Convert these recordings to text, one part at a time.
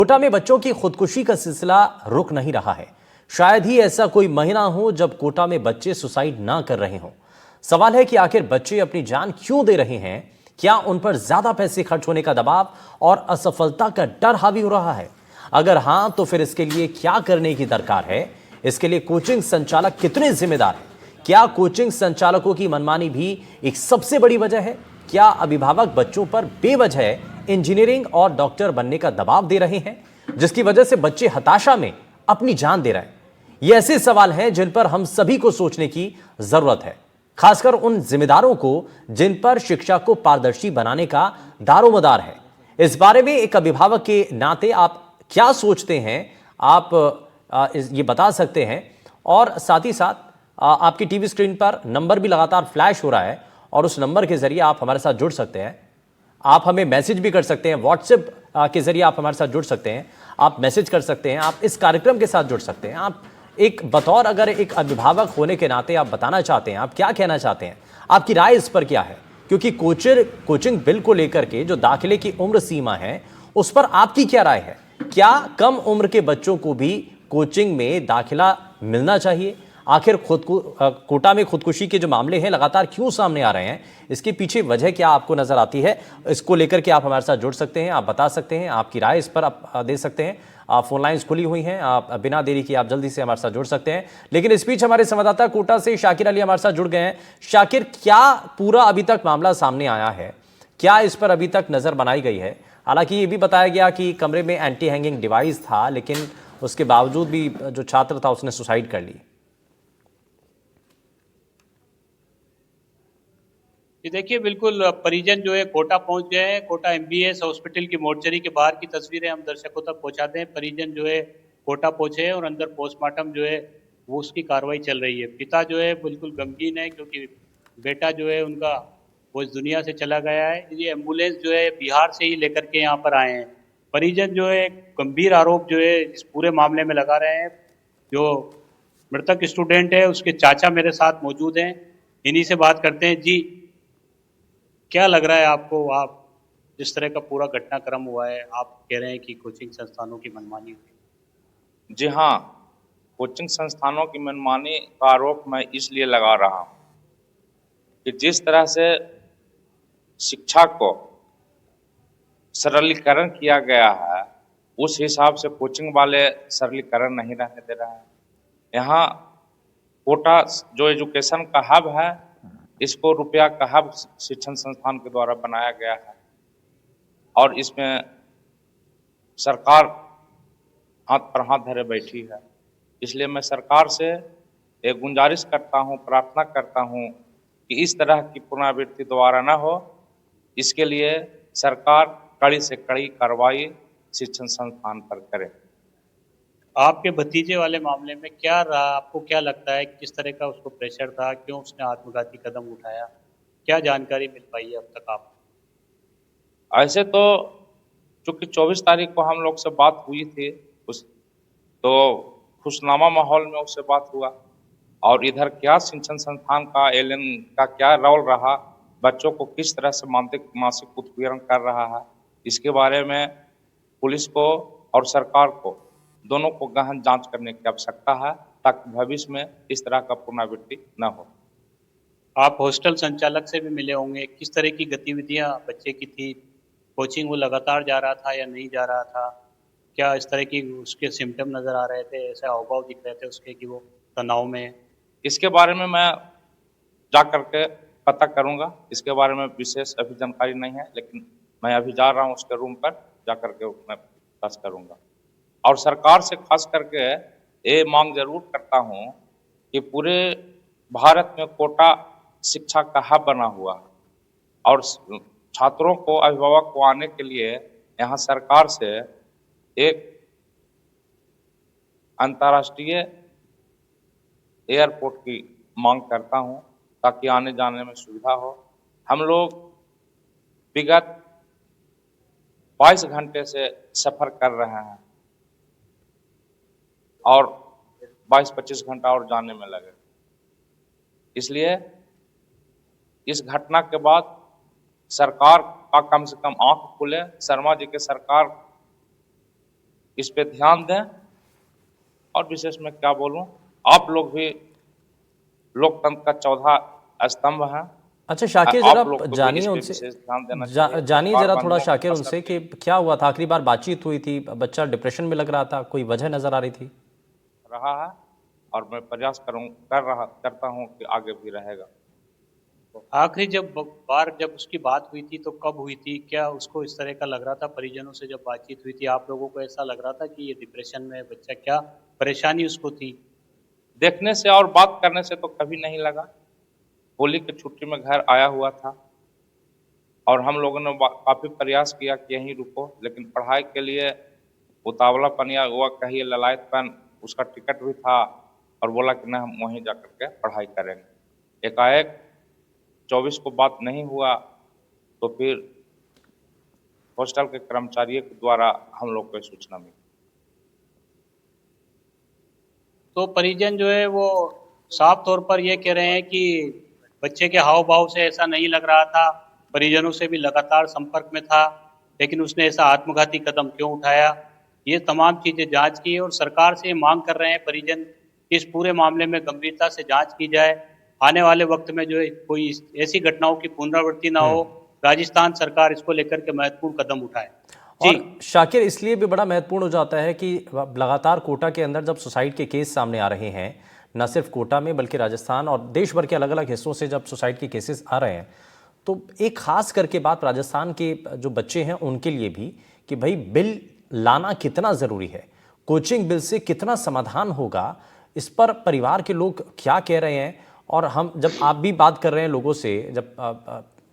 कोटा में बच्चों की खुदकुशी का सिलसिला रुक नहीं रहा है। शायद ही ऐसा कोई महीना हो जब कोटा में बच्चे सुसाइड ना कर रहे हों। सवाल है कि आखिर बच्चे अपनी जान क्यों दे रहे हैं? क्या उन पर ज्यादा पैसे खर्च होने का दबाव और असफलता का डर हावी हो रहा है? अगर हां, तो फिर इसके लिए क्या करने की दरकार है? इसके लिए कोचिंग संचालक कितने जिम्मेदार हैं? क्या कोचिंग संचालकों की मनमानी भी एक सबसे बड़ी वजह है? क्या अभिभावक बच्चों पर बेवजह इंजीनियरिंग और डॉक्टर बनने का दबाव दे रहे हैं, जिसकी वजह से बच्चे हताशा में अपनी जान दे रहे हैं? ये ऐसे सवाल हैं जिन पर हम सभी को सोचने की जरूरत है, खासकर उन जिम्मेदारों को जिन पर शिक्षा को पारदर्शी बनाने का दारोमदार है। इस बारे में एक अभिभावक के नाते आप क्या सोचते हैं? आप ये बता सकते हैं। और साथ ही साथ आपकी टीवी स्क्रीन पर नंबर भी लगातार फ्लैश हो रहा है और उस नंबर के जरिए आप हमारे साथ जुड़ सकते हैं। आप हमें मैसेज भी कर सकते हैं, व्हाट्सएप के जरिए आप हमारे साथ जुड़ सकते हैं, आप मैसेज कर सकते हैं, आप इस कार्यक्रम के साथ जुड़ सकते हैं। आप एक बतौर अगर एक अभिभावक होने के नाते आप बताना चाहते हैं, आप क्या कहना चाहते हैं, आपकी राय इस पर क्या है? क्योंकि कोचिंग बिल को लेकर के जो दाखिले की उम्र सीमा है, उस पर आपकी क्या राय है? क्या कम उम्र के बच्चों को भी कोचिंग में दाखिला मिलना चाहिए? आखिर कोटा में खुदकुशी के जो मामले हैं लगातार क्यों सामने आ रहे हैं, इसके पीछे वजह क्या आपको नजर आती है? इसको लेकर के आप हमारे साथ जुड़ सकते हैं, आप बता सकते हैं, आपकी राय इस पर आप दे सकते हैं। आप फोन लाइंस खुली हुई हैं, आप बिना देरी किए आप जल्दी से हमारे साथ जुड़ सकते हैं। लेकिन इस बीच हमारे संवाददाता कोटा से शाकिर अली हमारे साथ जुड़ गए हैं। शाकिर, क्या पूरा अभी तक मामला सामने आया है? क्या इस पर अभी तक नजर बनाई गई है? हालांकि ये भी बताया गया कि कमरे में एंटी हैंगिंग डिवाइस था, लेकिन उसके बावजूद भी जो छात्र था उसने सुसाइड कर ली। ये देखिए, बिल्कुल परिजन जो है कोटा पहुंच गए हैं। कोटा एमबीएस हॉस्पिटल की मोर्चरी के बाहर की तस्वीरें हम दर्शकों तक पहुंचाते हैं। परिजन जो है कोटा पहुंचे हैं और अंदर पोस्टमार्टम जो है वो उसकी कार्रवाई चल रही है। पिता जो है बिल्कुल गमगीन है, क्योंकि बेटा जो है उनका वो इस दुनिया से चला गया है। ये एम्बुलेंस जो है बिहार से ही लेकर के यहाँ पर आए हैं। परिजन जो है गंभीर आरोप जो है इस पूरे मामले में लगा रहे हैं। जो मृतक स्टूडेंट है उसके चाचा मेरे साथ मौजूद हैं, इन्हीं से बात करते हैं। जी, क्या लग रहा है आपको? आप जिस तरह का पूरा घटनाक्रम हुआ है, आप कह रहे हैं कि कोचिंग संस्थानों की मनमानी हुई। जी हाँ, कोचिंग संस्थानों की मनमानी का आरोप मैं इसलिए लगा रहा हूँ कि जिस तरह से शिक्षा को सरलीकरण किया गया है, उस हिसाब से कोचिंग वाले सरलीकरण नहीं रहने दे रहे हैं। यहाँ कोटा जो एजुकेशन का हब है, इसको रुपया का हब शिक्षण संस्थान के द्वारा बनाया गया है और इसमें सरकार हाथ पर हाथ धरे बैठी है। इसलिए मैं सरकार से एक गुजारिश करता हूँ, प्रार्थना करता हूँ कि इस तरह की पुनरावृत्ति दोबारा न हो। इसके लिए सरकार कड़ी से कड़ी कार्रवाई शिक्षण संस्थान पर करे। आपके भतीजे वाले मामले में क्या रहा? आपको क्या लगता है किस तरह का उसको प्रेशर था? क्यों उसने आत्मघाती कदम उठाया? क्या जानकारी मिल पाई है अब तक आपको? ऐसे तो चूंकि 24 तारीख को हम लोग से बात हुई थी, उस तो खुशनुमा माहौल में उससे बात हुआ। और इधर क्या शिक्षण संस्थान का एलएन का क्या रोल रहा, बच्चों को किस तरह से मानसिक उत्पीड़न कर रहा है, इसके बारे में पुलिस को और सरकार को दोनों को गहन जांच करने की आवश्यकता है, ताकि भविष्य में इस तरह का पुनरावृत्ति न हो। आप हॉस्टल संचालक से भी मिले होंगे, किस तरह की गतिविधियां बच्चे की थी? कोचिंग वो लगातार जा रहा था या नहीं जा रहा था? क्या इस तरह की उसके सिम्टम नजर आ रहे थे, ऐसे हाव भाव दिख रहे थे उसके कि वो तनाव में है? इसके बारे में मैं जा करके पता करूंगा। इसके बारे में विशेष अभी जानकारी नहीं है, लेकिन मैं अभी जा रहा हूं उसके रूम पर, जा करके मैं पूछताछ करूंगा। और सरकार से खास करके ये मांग जरूर करता हूं कि पूरे भारत में कोटा शिक्षा का हब बना हुआ है और छात्रों को, अभिभावक को आने के लिए यहाँ सरकार से एक अंतर्राष्ट्रीय एयरपोर्ट की मांग करता हूं, ताकि आने जाने में सुविधा हो। हम लोग विगत 22 घंटे से सफर कर रहे हैं और 22-25 घंटा और जाने में लगे। इसलिए इस घटना के बाद सरकार का कम से कम आंख खुले। शर्मा जी के सरकार इस पे ध्यान दें। और विशेष में क्या बोलूं, आप लोग भी लोकतंत्र का चौथा स्तंभ है। अच्छा शाकिर, जरा आप लोग को भी इस जानिए पे उनसे, विशेष ध्यान देना चाहिए। जानिए बार जरा थोड़ा बंधुओं शाकिर खास उनसे करके कि क्या हुआ था, आखिरी बार बातचीत हुई थी, बच्चा डिप्रेशन में लग रहा था, कोई वजह नजर आ रही थी? रहा है, और मैं प्रयास करता हूं कि आगे भी रहेगा। आखिरी जब उसकी बात हुई थी तो कब हुई थी? क्या उसको इस तरह का लग रहा था? परिजनों से जब बातचीत हुई थी आप लोगों को ऐसा लग रहा था कि ये डिप्रेशन में है बच्चा? क्या परेशानी उसको थी? देखने से और बात करने से तो कभी नहीं लगा। होली की छुट्टी में घर आया हुआ था, और हम लोगों ने काफी प्रयास किया कि यहीं रुको, लेकिन पढ़ाई के लिए उतावलापन या हुआ कहिए ललायतपन, उसका टिकट भी था, और बोला कि ना हम वहीं जा करके पढ़ाई करेंगे। एकाएक 24 को बात नहीं हुआ, तो फिर हॉस्टल के कर्मचारियों के द्वारा हम लोग को सूचना मिली। तो परिजन जो है वो साफ तौर पर ये कह रहे हैं कि बच्चे के हाव भाव से ऐसा नहीं लग रहा था, परिजनों से भी लगातार संपर्क में था, लेकिन उसने ऐसा आत्मघाती कदम क्यों उठाया? ये तमाम चीजें जांच की और सरकार से मांग कर रहे हैं परिजन कि इस पूरे मामले में गंभीरता से जांच की जाए। आने वाले वक्त में जो है कोई ऐसी घटनाओं की पुनरावृत्ति ना हो, राजस्थान सरकार इसको लेकर के महत्वपूर्ण कदम उठाए। जी। और शाकिर इसलिए भी बड़ा महत्वपूर्ण हो जाता है कि लगातार कोटा के अंदर जब सुसाइड के केस सामने आ रहे हैं, न सिर्फ कोटा में बल्कि राजस्थान और देश भर के अलग अलग हिस्सों से जब सुसाइड के केसेस आ रहे हैं, तो एक खास करके बात राजस्थान के जो बच्चे हैं उनके लिए भी कि भाई बिल लाना कितना ज़रूरी है, कोचिंग बिल से कितना समाधान होगा, इस पर परिवार के लोग क्या कह रहे हैं। और हम जब आप भी बात कर रहे हैं लोगों से, जब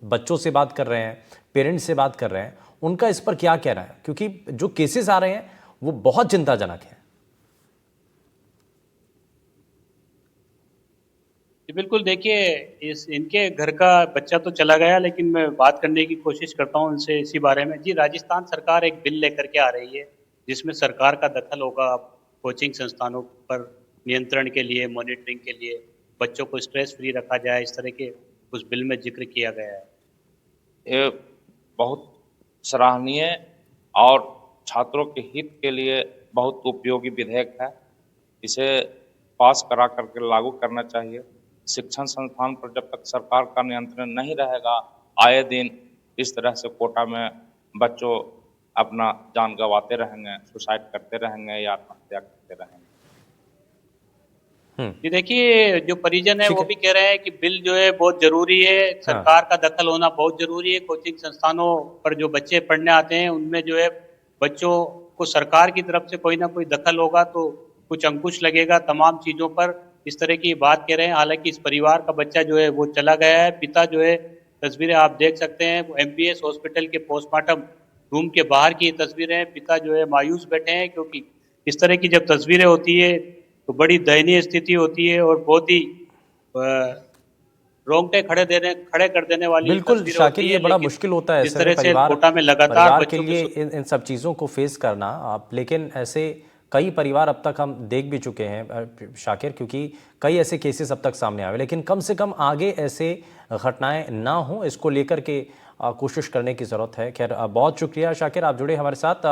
बच्चों से बात कर रहे हैं, पेरेंट्स से बात कर रहे हैं, उनका इस पर क्या कहना है? क्योंकि जो केसेस आ रहे हैं वो बहुत चिंताजनक है। जी बिल्कुल, देखिए इस इनके घर का बच्चा तो चला गया, लेकिन मैं बात करने की कोशिश करता हूँ उनसे इसी बारे में। जी, राजस्थान सरकार एक बिल लेकर के आ रही है जिसमें सरकार का दखल होगा कोचिंग संस्थानों पर नियंत्रण के लिए, मॉनिटरिंग के लिए, बच्चों को स्ट्रेस फ्री रखा जाए, इस तरह के उस बिल में जिक्र किया गया है। ये बहुत सराहनीय और छात्रों के हित के लिए बहुत उपयोगी विधेयक है। इसे पास करा करके लागू करना चाहिए। शिक्षण संस्थान पर जब तक सरकार का नियंत्रण नहीं रहेगा, आए दिन इस तरह से कोटा में बच्चों अपना जान गंवाते रहेंगे, सुसाइड करते रहेंगे या आत्महत्या करते रहेंगे। जी देखिए, जो परिजन है ठीक वो है। भी कह रहे हैं कि बिल जो है बहुत ज़रूरी है, हाँ। सरकार का दखल होना बहुत ज़रूरी है। कोचिंग संस्थानों पर जो बच्चे पढ़ने आते हैं उनमें जो है बच्चों को सरकार की तरफ से कोई ना कोई दखल होगा तो कुछ अंकुश लगेगा तमाम चीज़ों पर, इस तरह की बात कह रहे हैं। हालांकि इस परिवार का बच्चा जो है वो चला गया है, पिता जो है, तस्वीरें आप देख सकते हैं, एमबीएस हॉस्पिटल के पोस्टमार्टम रूम के बाहर की तस्वीरें हैं। पिता जो है मायूस बैठे हैं, क्योंकि इस तरह की जब तस्वीरें होती है तो बड़ी दयनीय स्थिति होती है और बहुत ही अ, रोंगटे खड़े कर देने वाली बिल्कुल तस्वीरें शाकिर, होती ये है। बड़ा लेकिन मुश्किल होता है जिस ऐसे में तरह से परिवार कोटा में लगातार परिवार के बच्चों के लिए इन सब चीज़ों को फेस करना। आप लेकिन ऐसे कई परिवार अब तक हम देख भी चुके हैं शाकिर, क्योंकि कई ऐसे केसेस अब तक सामने आए, लेकिन कम से कम आगे ऐसे घटनाएं ना हो, इसको लेकर के कोशिश करने की ज़रूरत है। खैर बहुत शुक्रिया शाकिर, आप जुड़े हमारे साथ।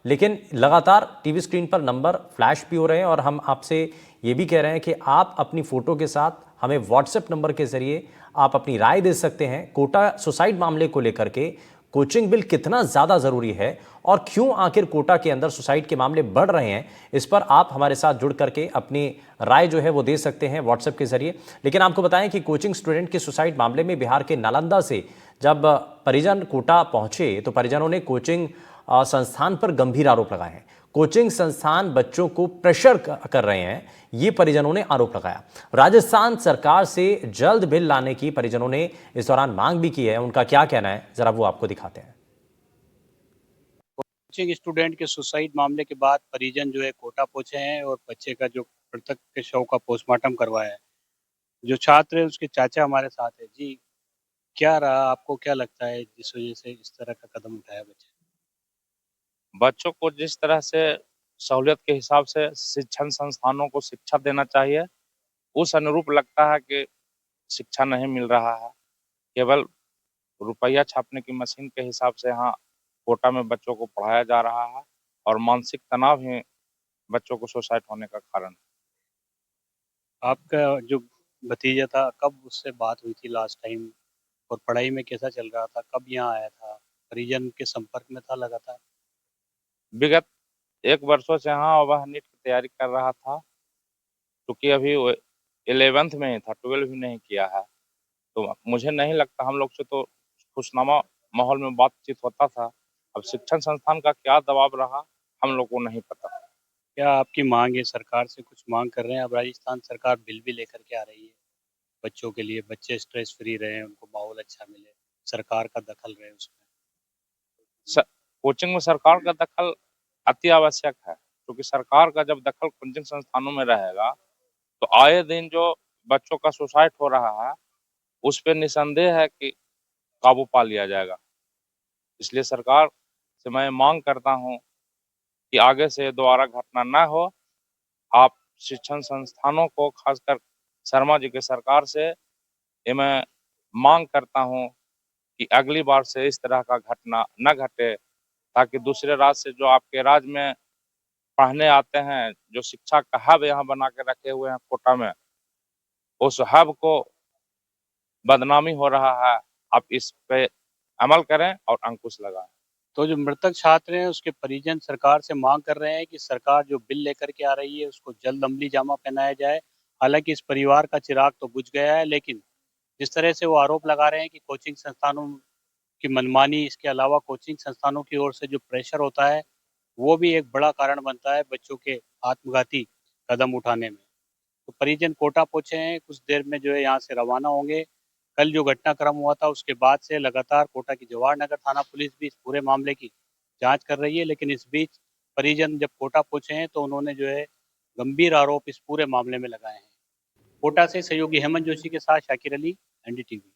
लेकिन लगातार टीवी स्क्रीन पर नंबर फ्लैश भी हो रहे हैं और हम आपसे ये भी कह रहे हैं कि आप अपनी फ़ोटो के साथ हमें व्हाट्सएप नंबर के ज़रिए आप अपनी राय दे सकते हैं कोटा सुसाइड मामले को लेकर के। कोचिंग बिल कितना ज़्यादा ज़रूरी है और क्यों आखिर कोटा के अंदर सुसाइड के मामले बढ़ रहे हैं, इस पर आप हमारे साथ जुड़ करके अपनी राय जो है वो दे सकते हैं व्हाट्सएप के जरिए। लेकिन आपको बताएं कि कोचिंग स्टूडेंट के सुसाइड मामले में बिहार के नालंदा से जब परिजन कोटा पहुंचे तो परिजनों ने कोचिंग संस्थान पर गंभीर आरोप लगाए हैं। कोचिंग संस्थान बच्चों को प्रेशर कर रहे हैं, ये परिजनों ने आरोप लगाया। राजस्थान सरकार से जल्द बिल लाने की परिजनों ने इस दौरान मांग भी की है। उनका क्या कहना है, जरा वो आपको दिखाते हैं। कोचिंग स्टूडेंट के सुसाइड मामले के बाद परिजन जो है कोटा पहुंचे हैं और बच्चे का जो मृतक के शव का पोस्टमार्टम करवाया है। जो छात्र है उसके चाचा हमारे साथ है। जी, क्या रहा, आपको क्या लगता है जिस वजह से इस तरह का कदम उठाया बच्चे? बच्चों को जिस तरह से सहूलियत के हिसाब से शिक्षण संस्थानों को शिक्षा देना चाहिए, उस अनुरूप लगता है कि शिक्षा नहीं मिल रहा है। केवल रुपया छापने की मशीन के हिसाब से यहाँ कोटा में बच्चों को पढ़ाया जा रहा है। और मानसिक तनाव ही बच्चों को सुसाइड होने का कारण है। आपका जो भतीजा था, कब उससे बात हुई थी लास्ट टाइम? और पढ़ाई में कैसा चल रहा था? कब यहाँ आया था? परिजन के संपर्क में था लगातार? विगत 1 वर्षों से हाँ वह नीट की तैयारी कर रहा था, क्योंकि अभी वो 11th में ही था, 12 भी नहीं किया है। तो मुझे नहीं लगता, हम लोग से तो खुशनुमा माहौल में बातचीत होता था। अब शिक्षण संस्थान का क्या दबाव रहा, हम लोग को नहीं पता। क्या आपकी मांग है, सरकार से कुछ मांग कर रहे हैं? अब राजस्थान सरकार बिल भी लेकर के आ रही है बच्चों के लिए, बच्चे स्ट्रेस फ्री रहें, उनको माहौल अच्छा मिले, सरकार का दखल रहे उसमें। कोचिंग में सरकार का दखल अति आवश्यक है, क्योंकि सरकार का जब दखल कोचिंग संस्थानों में रहेगा तो आए दिन जो बच्चों का सुसाइड हो रहा है उस पर निसंदेह है कि काबू पा लिया जाएगा। इसलिए सरकार से मैं मांग करता हूं कि आगे से दोबारा घटना न हो। आप शिक्षण संस्थानों को, खासकर शर्मा जी के सरकार से ये मैं मांग करता हूं कि अगली बार से इस तरह का घटना न घटे, ताकि दूसरे राज्य से जो आपके राज्य में पढ़ने आते हैं, जो शिक्षा का हब यहाँ बना के रखे हुए हैं कोटा में, उस हब को बदनामी हो रहा है। आप इस पे अमल करें और अंकुश लगाएं। तो जो मृतक छात्र हैं उसके परिजन सरकार से मांग कर रहे हैं कि सरकार जो बिल लेकर के आ रही है उसको जल्द अमली जामा पहनाया जाए। हालांकि इस परिवार का चिराग तो बुझ गया है, लेकिन जिस तरह से वो आरोप लगा रहे हैं कि कोचिंग संस्थानों की मनमानी, इसके अलावा कोचिंग संस्थानों की ओर से जो प्रेशर होता है, वो भी एक बड़ा कारण बनता है बच्चों के आत्मघाती कदम उठाने में। तो परिजन कोटा पहुंचे हैं, कुछ देर में जो है यहाँ से रवाना होंगे। कल जो घटनाक्रम हुआ था उसके बाद से लगातार कोटा की जवाहर नगर थाना पुलिस भी इस पूरे मामले की जांच कर रही है, लेकिन इस बीच परिजन जब कोटा पहुंचे हैं तो उन्होंने जो है गंभीर आरोप इस पूरे मामले में लगाए हैं। कोटा से सहयोगी हेमंत जोशी के साथ शाकिर अली, एनडीटीवी।